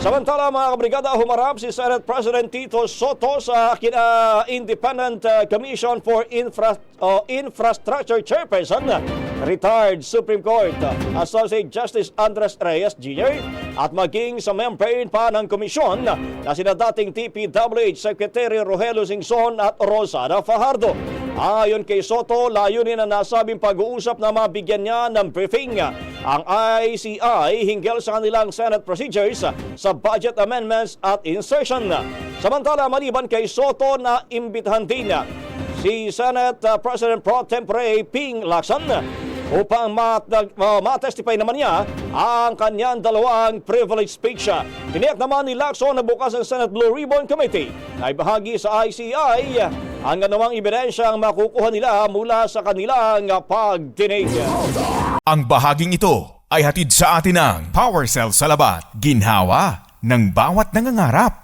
Samantala mga kabrigada, humarap si Senate President Tito Soto sa Independent Commission for Infrastructure Chairperson, retired Supreme Court Associate Justice Andres Reyes Jr. at maging sa member pa ng komisyon na sina dating TPWH Secretary Rogelio Singson at Rosana Fajardo. Ayon kay Soto, layunin na nasabing pag-uusap na mabigyan niya ng briefing ang ICI hinggil sa kanilang Senate procedures sa budget amendments at insertion. Samantala, maliban kay Soto na imbitahan din si Senate President Pro Tempore Ping Lacson upang matestify naman niya ang kanyang dalawang privilege speech. Tiniyak naman ni Lacson na bukas ang Senate Blue Ribbon Committee na ibahagi sa ICI ang anumang ebidensyang makukuha nila mula sa kanilang pagdinig. Ang bahaging ito ay hatid sa atin ng Power Cell Salabat, ginhawa ng bawat nangangarap.